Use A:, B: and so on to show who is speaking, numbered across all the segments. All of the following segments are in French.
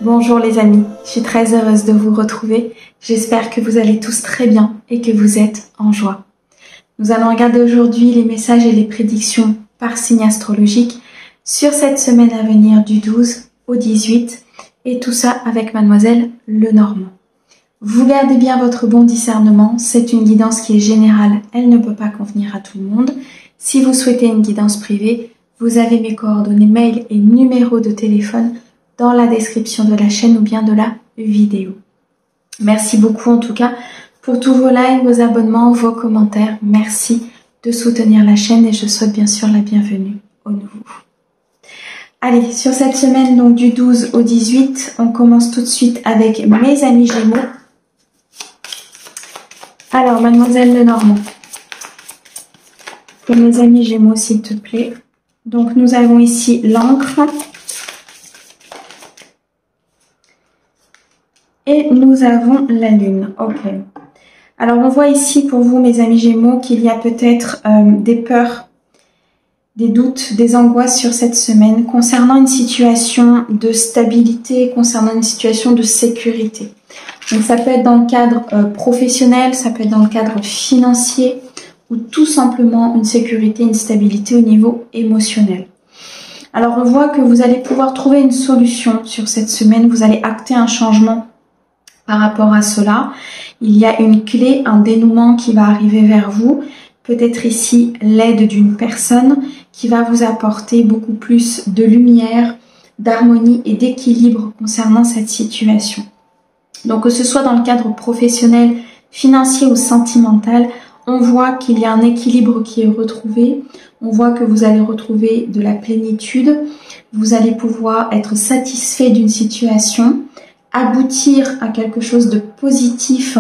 A: Bonjour les amis, je suis très heureuse de vous retrouver. J'espère que vous allez tous très bien et que vous êtes en joie. Nous allons regarder aujourd'hui les messages et les prédictions par signe astrologique sur cette semaine à venir du 12 au 18 et tout ça avec Mademoiselle Lenormand. Vous gardez bien votre bon discernement, c'est une guidance qui est générale, elle ne peut pas convenir à tout le monde. Si vous souhaitez une guidance privée, vous avez mes coordonnées mail et numéro de téléphone dans la description de la chaîne ou bien de la vidéo. Merci beaucoup en tout cas pour tous vos likes, vos abonnements, vos commentaires. Merci de soutenir la chaîne et je souhaite bien sûr la bienvenue aux nouveaux. Allez, sur cette semaine donc du 12 au 18, on commence tout de suite avec mes amis Gémeaux. Alors, Mademoiselle Lenormand, pour mes amis Gémeaux s'il te plaît. Donc nous avons ici l'encre. Et nous avons la lune. Ok. Alors, on voit ici pour vous, mes amis Gémeaux, qu'il y a peut-être des peurs, des doutes, des angoisses sur cette semaine concernant une situation de stabilité, concernant une situation de sécurité. Donc, ça peut être dans le cadre professionnel, ça peut être dans le cadre financier ou tout simplement une sécurité, une stabilité au niveau émotionnel. Alors, on voit que vous allez pouvoir trouver une solution sur cette semaine. Vous allez acter un changement par rapport à cela. Il y a une clé, un dénouement qui va arriver vers vous. Peut-être ici l'aide d'une personne qui va vous apporter beaucoup plus de lumière, d'harmonie et d'équilibre concernant cette situation. Donc que ce soit dans le cadre professionnel, financier ou sentimental, on voit qu'il y a un équilibre qui est retrouvé. On voit que vous allez retrouver de la plénitude. Vous allez pouvoir être satisfait d'une situation, aboutir à quelque chose de positif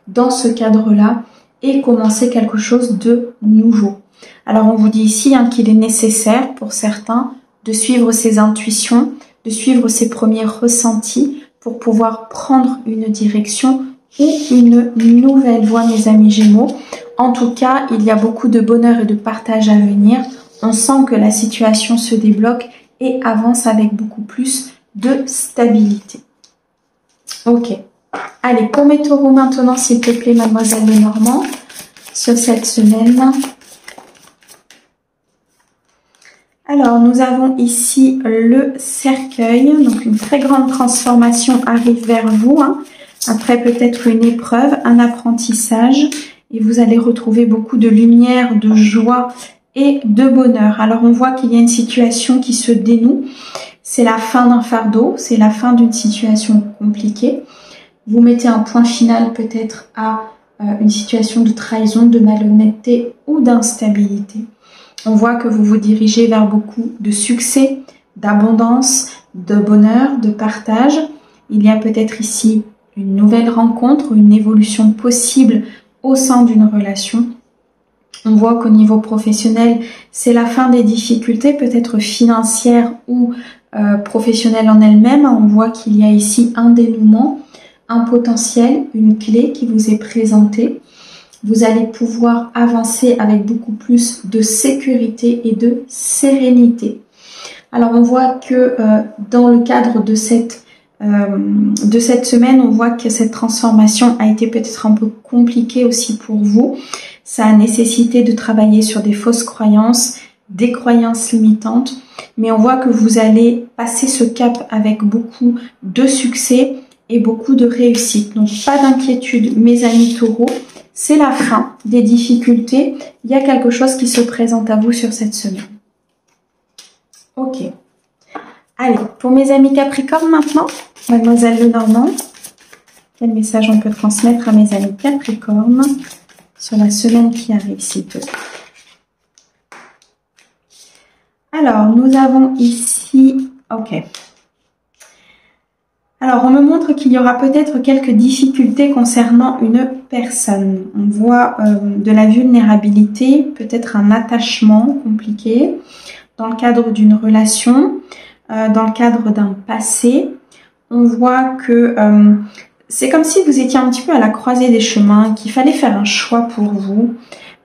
A: dans ce cadre-là et commencer quelque chose de nouveau. Alors on vous dit ici qu'il est nécessaire pour certains de suivre ses intuitions, de suivre ses premiers ressentis pour pouvoir prendre une direction ou une nouvelle voie, mes amis Gémeaux. En tout cas, il y a beaucoup de bonheur et de partage à venir. On sent que la situation se débloque et avance avec beaucoup plus de stabilité. Ok. Allez, pour mes taureaux maintenant, s'il te plaît, Mademoiselle Lenormand, sur cette semaine. Alors, nous avons ici le cercueil. Donc, une très grande transformation arrive vers vous. Après peut-être une épreuve, un apprentissage. Et vous allez retrouver beaucoup de lumière, de joie et de bonheur. Alors, on voit qu'il y a une situation qui se dénoue. C'est la fin d'un fardeau, c'est la fin d'une situation compliquée. Vous mettez un point final peut-être à une situation de trahison, de malhonnêteté ou d'instabilité. On voit que vous vous dirigez vers beaucoup de succès, d'abondance, de bonheur, de partage. Il y a peut-être ici une nouvelle rencontre, une évolution possible au sein d'une relation. On voit qu'au niveau professionnel, c'est la fin des difficultés, peut-être financières ou professionnelle en elle-même. On voit qu'il y a ici un dénouement, un potentiel, une clé qui vous est présentée. Vous allez pouvoir avancer avec beaucoup plus de sécurité et de sérénité. Alors on voit que dans le cadre de cette semaine, on voit que cette transformation a été peut-être un peu compliquée aussi pour vous. Ça a nécessité de travailler sur des fausses croyances, des croyances limitantes, mais on voit que vous allez passer ce cap avec beaucoup de succès et beaucoup de réussite. Donc pas d'inquiétude, mes amis taureaux, c'est la fin des difficultés. Il y a quelque chose qui se présente à vous sur cette semaine. Ok. Allez, pour mes amis Capricorne maintenant, Mademoiselle Lenormand, quel message on peut transmettre à mes amis Capricorne sur la semaine qui arrive, s'il te plaît. Alors, nous avons ici... Ok. Alors, on me montre qu'il y aura peut-être quelques difficultés concernant une personne. On voit de la vulnérabilité, peut-être un attachement compliqué dans le cadre d'une relation, dans le cadre d'un passé. On voit que c'est comme si vous étiez un petit peu à la croisée des chemins, qu'il fallait faire un choix pour vous.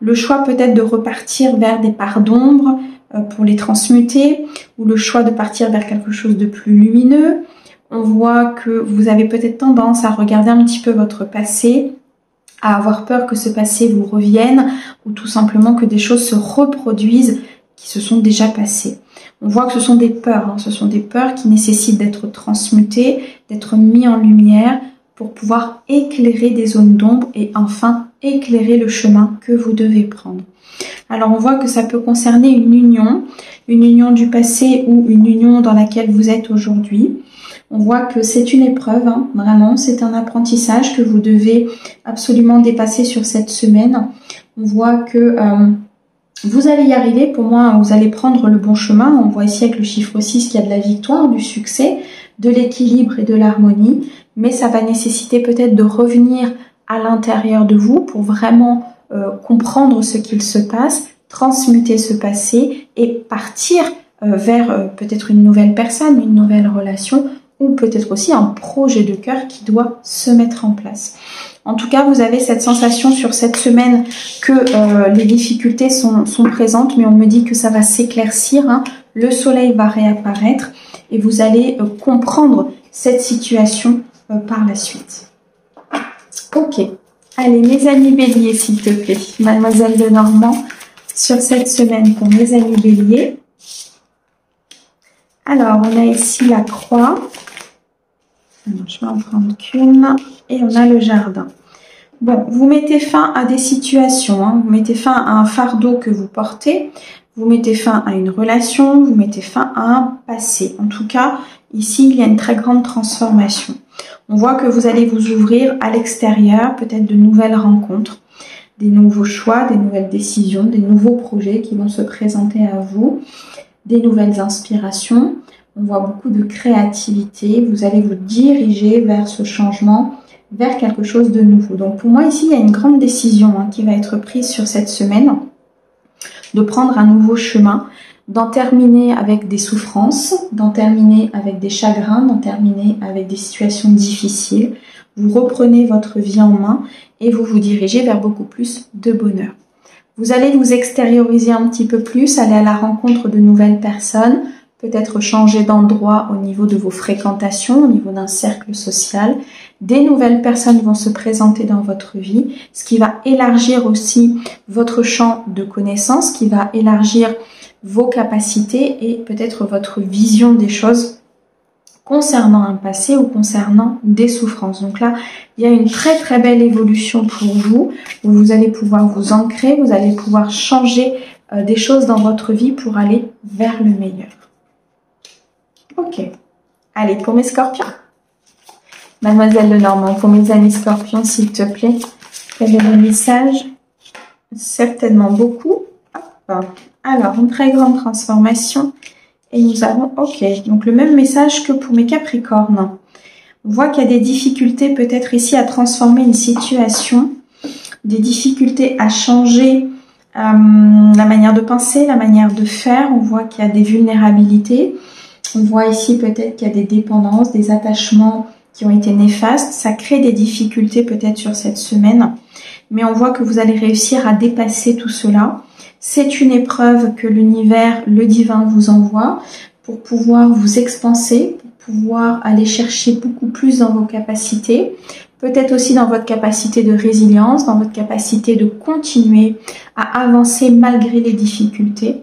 A: Le choix peut-être de repartir vers des parts d'ombre pour les transmuter, ou le choix de partir vers quelque chose de plus lumineux, On voit que vous avez peut-être tendance à regarder un petit peu votre passé, à avoir peur que ce passé vous revienne ou tout simplement que des choses se reproduisent qui se sont déjà passées. On voit que ce sont des peurs, hein. Ce sont des peurs qui nécessitent d'être transmutées, d'être mis en lumière pour pouvoir éclairer des zones d'ombre et enfin éclairer le chemin que vous devez prendre. Alors on voit que ça peut concerner une union du passé ou une union dans laquelle vous êtes aujourd'hui. On voit que c'est une épreuve, hein, vraiment, c'est un apprentissage que vous devez absolument dépasser sur cette semaine. On voit que vous allez y arriver, pour moi, vous allez prendre le bon chemin. On voit ici avec le chiffre 6 qu'il y a de la victoire, du succès, de l'équilibre et de l'harmonie. Mais ça va nécessiter peut-être de revenir à l'intérieur de vous pour vraiment comprendre ce qu'il se passe, transmuter ce passé et partir vers peut-être une nouvelle personne, une nouvelle relation ou peut-être aussi un projet de cœur qui doit se mettre en place. En tout cas, vous avez cette sensation sur cette semaine que les difficultés sont présentes, mais on me dit que ça va s'éclaircir, hein. Le soleil va réapparaître et vous allez comprendre cette situation par la suite. Ok, allez mes amis béliers s'il te plaît, Mademoiselle Lenormand, sur cette semaine pour mes amis béliers. Alors, on a ici la croix. Alors, je vais en prendre qu'une. Et on a le jardin. Bon, vous mettez fin à des situations. Hein. Vous mettez fin à un fardeau que vous portez. Vous mettez fin à une relation. Vous mettez fin à un passé. En tout cas, ici, il y a une très grande transformation. On voit que vous allez vous ouvrir à l'extérieur, peut-être de nouvelles rencontres, des nouveaux choix, des nouvelles décisions, des nouveaux projets qui vont se présenter à vous, des nouvelles inspirations. On voit beaucoup de créativité. Vous allez vous diriger vers ce changement, vers quelque chose de nouveau. Donc pour moi ici, il y a une grande décision qui va être prise sur cette semaine, de prendre un nouveau chemin, d'en terminer avec des souffrances, d'en terminer avec des chagrins, d'en terminer avec des situations difficiles. Vous reprenez votre vie en main et vous vous dirigez vers beaucoup plus de bonheur. Vous allez vous extérioriser un petit peu plus, aller à la rencontre de nouvelles personnes, peut-être changer d'endroit au niveau de vos fréquentations, au niveau d'un cercle social. Des nouvelles personnes vont se présenter dans votre vie, ce qui va élargir aussi votre champ de connaissances, qui va élargir vos capacités et peut-être votre vision des choses concernant un passé ou concernant des souffrances. Donc là, il y a une très très belle évolution pour vous, où vous allez pouvoir vous ancrer, vous allez pouvoir changer des choses dans votre vie pour aller vers le meilleur. Ok. Allez, pour mes scorpions. Mademoiselle Lenormand, pour mes amis scorpions, s'il te plaît, quel est le message? Certainement beaucoup. Hop. Alors, une très grande transformation. Et nous avons, ok, donc le même message que pour mes capricornes. On voit qu'il y a des difficultés peut-être ici à transformer une situation, des difficultés à changer la manière de penser, la manière de faire. On voit qu'il y a des vulnérabilités. On voit ici peut-être qu'il y a des dépendances, des attachements qui ont été néfastes. Ça crée des difficultés peut-être sur cette semaine. Mais on voit que vous allez réussir à dépasser tout cela. C'est une épreuve que l'univers, le divin vous envoie pour pouvoir vous expanser, pour pouvoir aller chercher beaucoup plus dans vos capacités. Peut-être aussi dans votre capacité de résilience, dans votre capacité de continuer à avancer malgré les difficultés.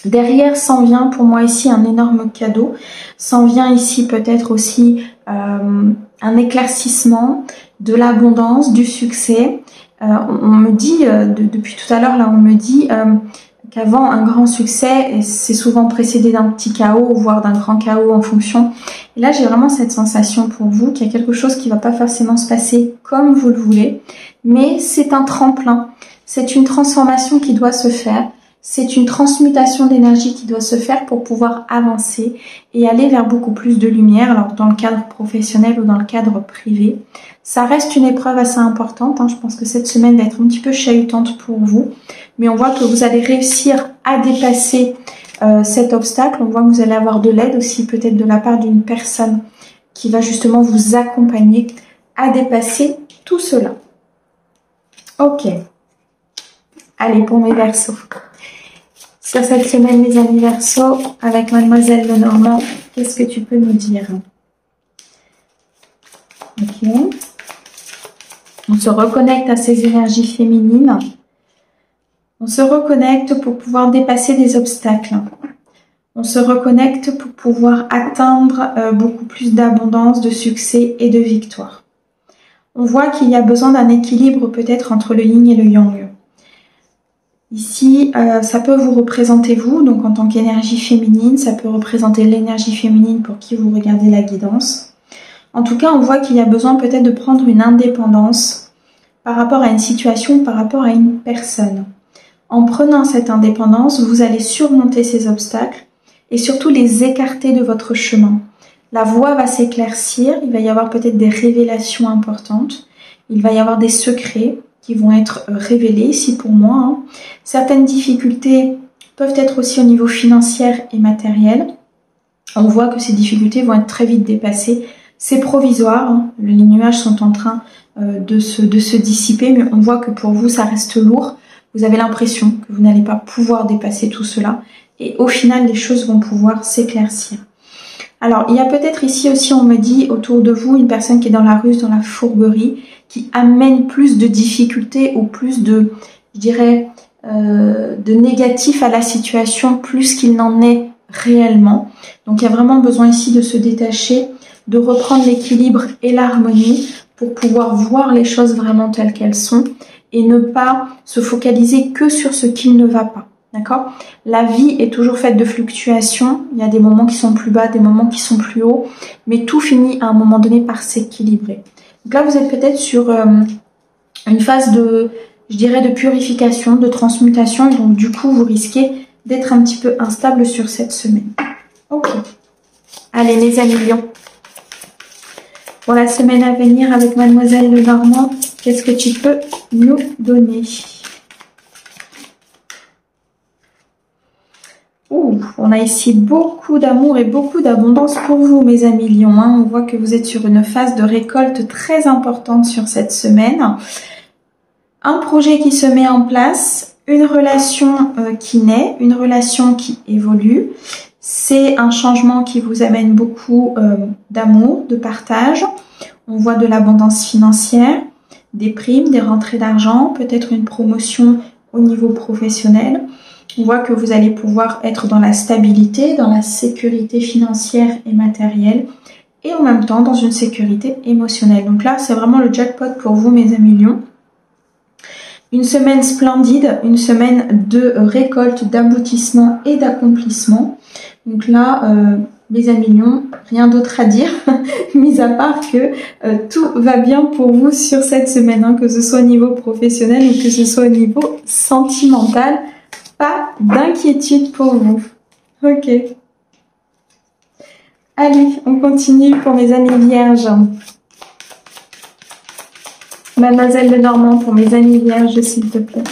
A: Derrière s'en vient pour moi ici un énorme cadeau, s'en vient ici peut-être aussi un éclaircissement, de l'abondance, du succès. On me dit, depuis tout à l'heure là, on me dit qu'avant un grand succès, c'est souvent précédé d'un petit chaos, voire d'un grand chaos en fonction. Et là j'ai vraiment cette sensation pour vous qu'il y a quelque chose qui ne va pas forcément se passer comme vous le voulez, mais c'est un tremplin, c'est une transformation qui doit se faire. C'est une transmutation d'énergie qui doit se faire pour pouvoir avancer et aller vers beaucoup plus de lumière, alors dans le cadre professionnel ou dans le cadre privé. Ça reste une épreuve assez importante, Je pense que cette semaine va être un petit peu chahutante pour vous, mais on voit que vous allez réussir à dépasser cet obstacle. On voit que vous allez avoir de l'aide aussi, peut-être de la part d'une personne qui va justement vous accompagner à dépasser tout cela. Ok. Allez, pour mes Verseaux. Sur cette semaine, les amis Verseaux, avec Mademoiselle Lenormand, qu'est-ce que tu peux nous dire? Ok. On se reconnecte à ces énergies féminines. On se reconnecte pour pouvoir dépasser des obstacles. On se reconnecte pour pouvoir atteindre beaucoup plus d'abondance, de succès et de victoire. On voit qu'il y a besoin d'un équilibre peut-être entre le yin et le yang. Ici, ça peut vous représenter vous, donc en tant qu'énergie féminine, ça peut représenter l'énergie féminine pour qui vous regardez la guidance. En tout cas, on voit qu'il y a besoin peut-être de prendre une indépendance par rapport à une situation, par rapport à une personne. En prenant cette indépendance, vous allez surmonter ces obstacles et surtout les écarter de votre chemin. La voie va s'éclaircir, il va y avoir peut-être des révélations importantes, il va y avoir des secrets qui vont être révélés ici pour moi. Hein. Certaines difficultés peuvent être aussi au niveau financier et matériel. On voit que ces difficultés vont être très vite dépassées. C'est provisoire, hein. Les nuages sont en train de se dissiper, mais on voit que pour vous, ça reste lourd. Vous avez l'impression que vous n'allez pas pouvoir dépasser tout cela. Et au final, les choses vont pouvoir s'éclaircir. Alors, il y a peut-être ici aussi, on me dit, autour de vous, une personne qui est dans la ruse, dans la fourberie, qui amène plus de difficultés ou plus de, je dirais, de négatif à la situation, plus qu'il n'en est réellement. Donc, il y a vraiment besoin ici de se détacher, de reprendre l'équilibre et l'harmonie pour pouvoir voir les choses vraiment telles qu'elles sont et ne pas se focaliser que sur ce qui ne va pas. D'accord? La vie est toujours faite de fluctuations. Il y a des moments qui sont plus bas, des moments qui sont plus hauts. Mais tout finit à un moment donné par s'équilibrer. Donc là, vous êtes peut-être sur une phase de, je dirais, de purification, de transmutation. Et donc, du coup, vous risquez d'être un petit peu instable sur cette semaine. Ok. Allez, mes amis lions. Pour la semaine à venir avec Mademoiselle Lenormand, qu'est-ce que tu peux nous donner? On a ici beaucoup d'amour et beaucoup d'abondance pour vous, mes amis lions. Hein. On voit que vous êtes sur une phase de récolte très importante sur cette semaine. Un projet qui se met en place, une relation qui naît, une relation qui évolue. C'est un changement qui vous amène beaucoup d'amour, de partage. On voit de l'abondance financière, des primes, des rentrées d'argent, peut-être une promotion au niveau professionnel. On voit que vous allez pouvoir être dans la stabilité, dans la sécurité financière et matérielle et en même temps dans une sécurité émotionnelle. Donc là, c'est vraiment le jackpot pour vous, mes amis lions. Une semaine splendide, une semaine de récolte, d'aboutissement et d'accomplissement. Donc là, mes amis lions, rien d'autre à dire, mis à part que tout va bien pour vous sur cette semaine, hein, que ce soit au niveau professionnel ou que ce soit au niveau sentimental. Pas d'inquiétude pour vous. Ok. Allez, on continue pour mes amis vierges. Mademoiselle Lenormand pour mes amis vierges, s'il te plaît.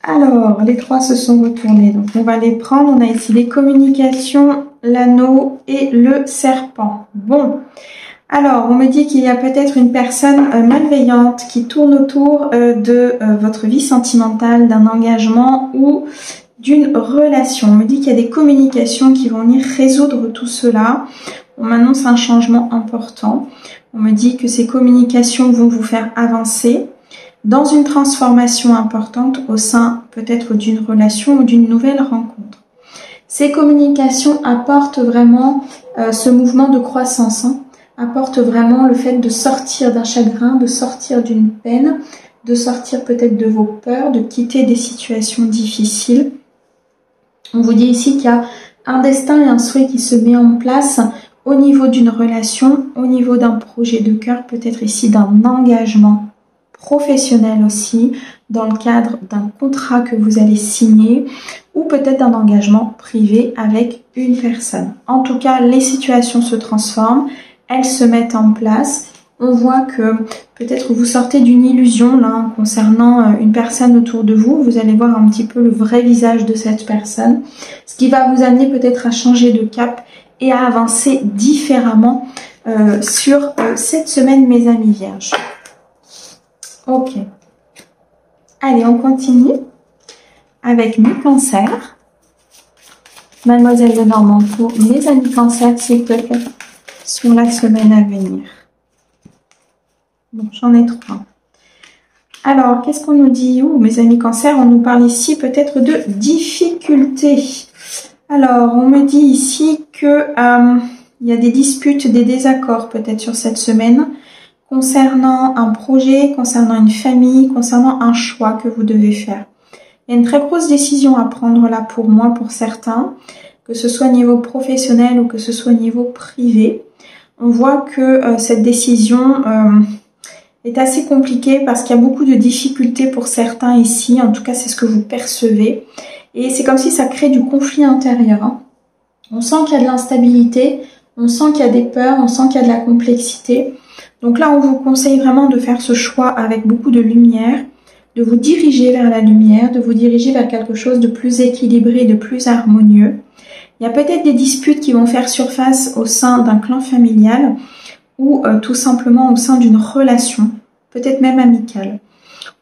A: Alors, les trois se sont retournés. Donc, on va les prendre. On a ici les communications, l'anneau et le serpent. Bon. Alors, on me dit qu'il y a peut-être une personne malveillante qui tourne autour de votre vie sentimentale, d'un engagement ou d'une relation. On me dit qu'il y a des communications qui vont venir résoudre tout cela. On m'annonce un changement important. On me dit que ces communications vont vous faire avancer dans une transformation importante au sein peut-être d'une relation ou d'une nouvelle rencontre. Ces communications apportent vraiment ce mouvement de croissance, hein, apporte vraiment le fait de sortir d'un chagrin, de sortir d'une peine, de sortir peut-être de vos peurs, de quitter des situations difficiles. On vous dit ici qu'il y a un destin et un souhait qui se met en place au niveau d'une relation, au niveau d'un projet de cœur, peut-être ici d'un engagement professionnel aussi, dans le cadre d'un contrat que vous allez signer ou peut-être d'un engagement privé avec une personne. En tout cas, les situations se transforment. Elles se mettent en place. On voit que peut-être vous sortez d'une illusion là concernant une personne autour de vous. Vous allez voir un petit peu le vrai visage de cette personne. Ce qui va vous amener peut-être à changer de cap et à avancer différemment sur cette semaine, mes amis vierges. Ok. Allez, on continue avec mes cancers. Mademoiselle Lenormand pour mes amis cancers, s'il te plaît, sur la semaine à venir. Donc, j'en ai 3. Alors, qu'est-ce qu'on nous dit? Mes amis Cancer, on nous parle ici peut-être de difficultés. Alors, on me dit ici que il y a des disputes, des désaccords peut-être sur cette semaine concernant un projet, concernant une famille, concernant un choix que vous devez faire. Il y a une très grosse décision à prendre là pour moi, pour certains, que ce soit au niveau professionnel ou que ce soit au niveau privé. On voit que cette décision est assez compliquée parce qu'il y a beaucoup de difficultés pour certains ici. En tout cas, c'est ce que vous percevez. Et c'est comme si ça crée du conflit intérieur. Hein. On sent qu'il y a de l'instabilité, on sent qu'il y a des peurs, on sent qu'il y a de la complexité. Donc là, on vous conseille vraiment de faire ce choix avec beaucoup de lumière, de vous diriger vers la lumière, de vous diriger vers quelque chose de plus équilibré, de plus harmonieux. Il y a peut-être des disputes qui vont faire surface au sein d'un clan familial ou tout simplement au sein d'une relation, peut-être même amicale.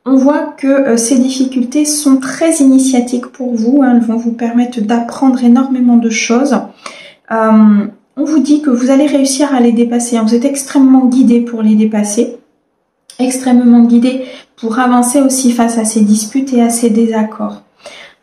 A: On voit que ces difficultés sont très initiatiques pour vous, hein, elles vont vous permettre d'apprendre énormément de choses. On vous dit que vous allez réussir à les dépasser, hein, vous êtes extrêmement guidé pour les dépasser, extrêmement guidé pour avancer aussi face à ces disputes et à ces désaccords.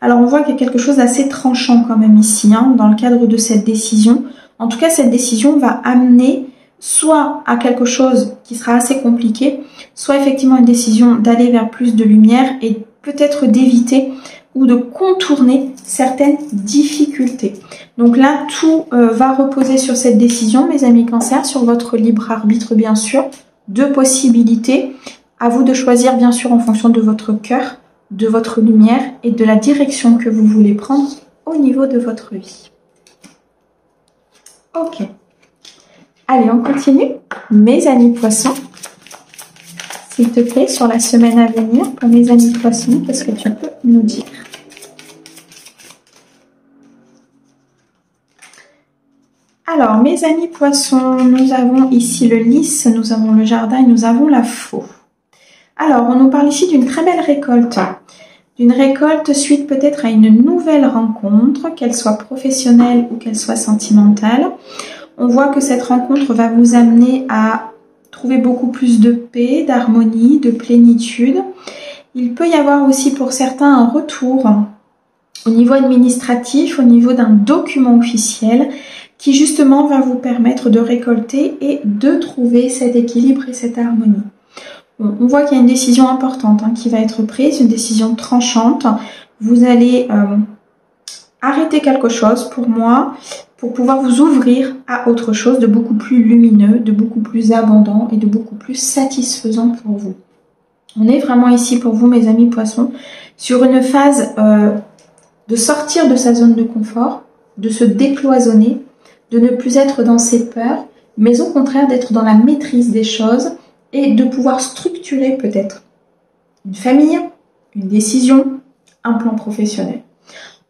A: Alors on voit qu'il y a quelque chose d'assez tranchant quand même ici, hein, dans le cadre de cette décision. En tout cas, cette décision va amener soit à quelque chose qui sera assez compliqué, soit effectivement une décision d'aller vers plus de lumière et peut-être d'éviter ou de contourner certaines difficultés. Donc là, tout va reposer sur cette décision, mes amis Cancer, sur votre libre arbitre bien sûr. 2 possibilités, à vous de choisir bien sûr en fonction de votre cœur, de votre lumière et de la direction que vous voulez prendre au niveau de votre vie. Ok. Allez, on continue. Mes amis poissons, s'il te plaît, sur la semaine à venir, pour mes amis poissons, qu'est-ce que tu peux nous dire? Alors, mes amis poissons, nous avons ici le lys, nous avons le jardin et nous avons la faux. Alors, on nous parle ici d'une très belle récolte. D'une récolte suite peut-être à une nouvelle rencontre, qu'elle soit professionnelle ou qu'elle soit sentimentale. On voit que cette rencontre va vous amener à trouver beaucoup plus de paix, d'harmonie, de plénitude. Il peut y avoir aussi pour certains un retour au niveau administratif, au niveau d'un document officiel qui justement va vous permettre de récolter et de trouver cet équilibre et cette harmonie. Bon, on voit qu'il y a une décision importante qui va être prise, une décision tranchante. Vous allez arrêter quelque chose pour moi, pour pouvoir vous ouvrir à autre chose de beaucoup plus lumineux, de beaucoup plus abondant et de beaucoup plus satisfaisant pour vous. On est vraiment ici pour vous, mes amis poissons, sur une phase de sortir de sa zone de confort, de se décloisonner, de ne plus être dans ses peurs, mais au contraire d'être dans la maîtrise des choses et de pouvoir structurer peut-être une famille, une décision, un plan professionnel.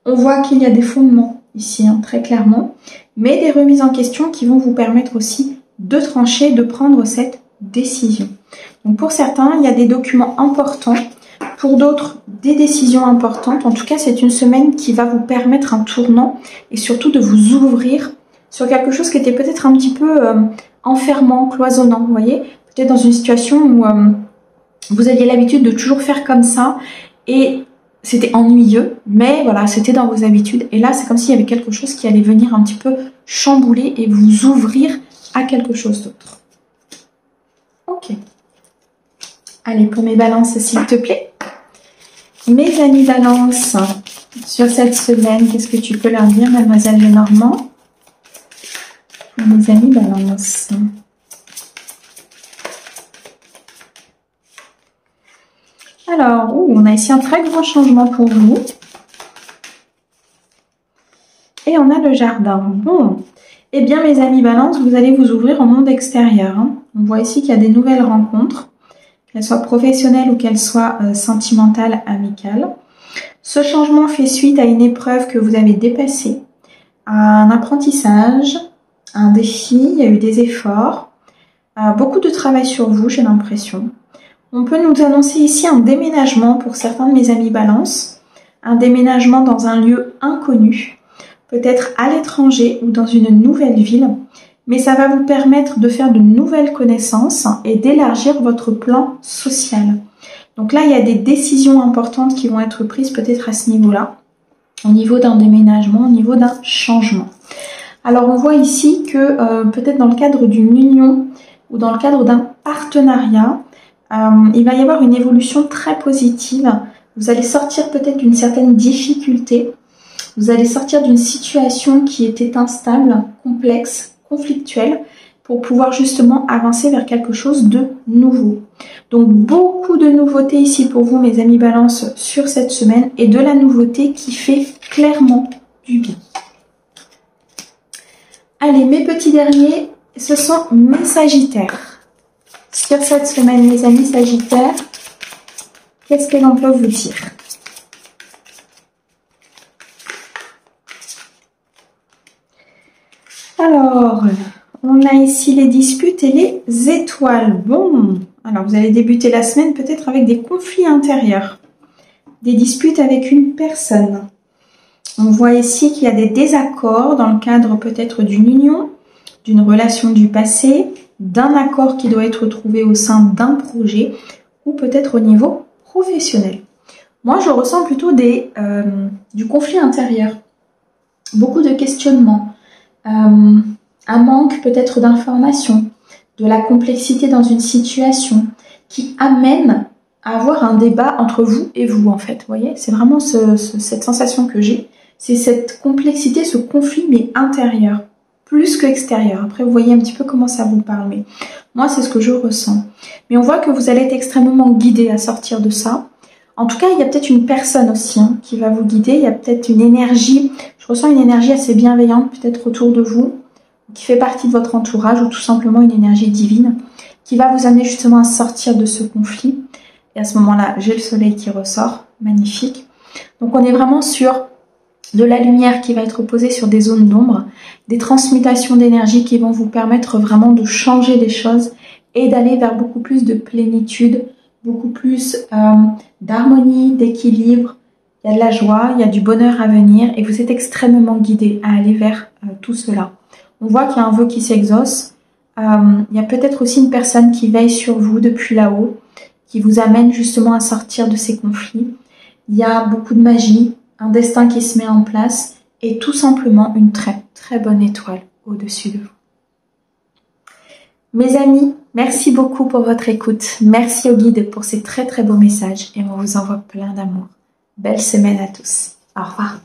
A: On voit qu'il y a des fondements ici, très clairement, mais des remises en question qui vont vous permettre aussi de trancher, de prendre cette décision. Donc pour certains, il y a des documents importants, pour d'autres, des décisions importantes. En tout cas, c'est une semaine qui va vous permettre un tournant et surtout de vous ouvrir sur quelque chose qui était peut-être un petit peu enfermant, cloisonnant, vous voyez, peut-être dans une situation où vous aviez l'habitude de toujours faire comme ça et c'était ennuyeux, mais voilà, c'était dans vos habitudes. Et là, c'est comme s'il y avait quelque chose qui allait venir un petit peu chambouler et vous ouvrir à quelque chose d'autre. Ok. Allez, pour mes balances, s'il te plaît. Mes amis balance, sur cette semaine, qu'est-ce que tu peux leur dire, mademoiselle Lenormand? Mes amis balance. Alors, on a ici un très grand changement pour vous. Et on a le jardin. Bon, eh bien mes amis balance, vous allez vous ouvrir au monde extérieur. On voit ici qu'il y a des nouvelles rencontres, qu'elles soient professionnelles ou qu'elles soient sentimentales, amicales. Ce changement fait suite à une épreuve que vous avez dépassée, à un apprentissage, un défi, il y a eu des efforts, beaucoup de travail sur vous, j'ai l'impression. On peut nous annoncer ici un déménagement pour certains de mes amis balance, un déménagement dans un lieu inconnu, peut-être à l'étranger ou dans une nouvelle ville. mais ça va vous permettre de faire de nouvelles connaissances et d'élargir votre plan social. Donc là, il y a des décisions importantes qui vont être prises peut-être à ce niveau-là, au niveau d'un déménagement, au niveau d'un changement. Alors on voit ici que peut-être dans le cadre d'une union ou dans le cadre d'un partenariat, il va y avoir une évolution très positive. Vous allez sortir peut-être d'une certaine difficulté. Vous allez sortir d'une situation qui était instable, complexe, conflictuelle, pour pouvoir justement avancer vers quelque chose de nouveau. Donc beaucoup de nouveautés ici pour vous, mes amis Balance, sur cette semaine, et de la nouveauté qui fait clairement du bien. Allez, mes petits derniers, ce sont mes Sagittaires. Sur cette semaine, mes amis Sagittaires, qu'est-ce que l'on peut vous dire? Alors, on a ici les disputes et les étoiles. Bon, alors vous allez débuter la semaine peut-être avec des conflits intérieurs, des disputes avec une personne. On voit ici qu'il y a des désaccords dans le cadre peut-être d'une union, d'une relation du passé, d'un accord qui doit être trouvé au sein d'un projet ou peut-être au niveau professionnel. Moi, je ressens plutôt du conflit intérieur, beaucoup de questionnements, un manque peut-être d'informations, de la complexité dans une situation qui amène à avoir un débat entre vous et vous en fait. Vous voyez, c'est vraiment cette sensation que j'ai. C'est cette complexité, ce conflit, mais intérieur, plus que extérieur. Après, vous voyez un petit peu comment ça vous parle, mais moi, c'est ce que je ressens. Mais on voit que vous allez être extrêmement guidé à sortir de ça. En tout cas, il y a peut-être une personne aussi qui va vous guider. Il y a peut-être une énergie, je ressens une énergie assez bienveillante peut-être autour de vous, qui fait partie de votre entourage, ou tout simplement une énergie divine, qui va vous amener justement à sortir de ce conflit. Et à ce moment-là, j'ai le soleil qui ressort, magnifique. Donc on est vraiment sur de la lumière qui va être posée sur des zones d'ombre, des transmutations d'énergie qui vont vous permettre vraiment de changer les choses et d'aller vers beaucoup plus de plénitude, beaucoup plus d'harmonie, d'équilibre. Il y a de la joie, il y a du bonheur à venir et vous êtes extrêmement guidé à aller vers tout cela. On voit qu'il y a un vœu qui s'exauce. Il y a peut-être aussi une personne qui veille sur vous depuis là-haut, qui vous amène justement à sortir de ces conflits. Il y a beaucoup de magie, un destin qui se met en place et tout simplement une très très bonne étoile au-dessus de vous. Mes amis, merci beaucoup pour votre écoute. Merci au guide pour ces très très beaux messages et on vous envoie plein d'amour. Belle semaine à tous. Au revoir.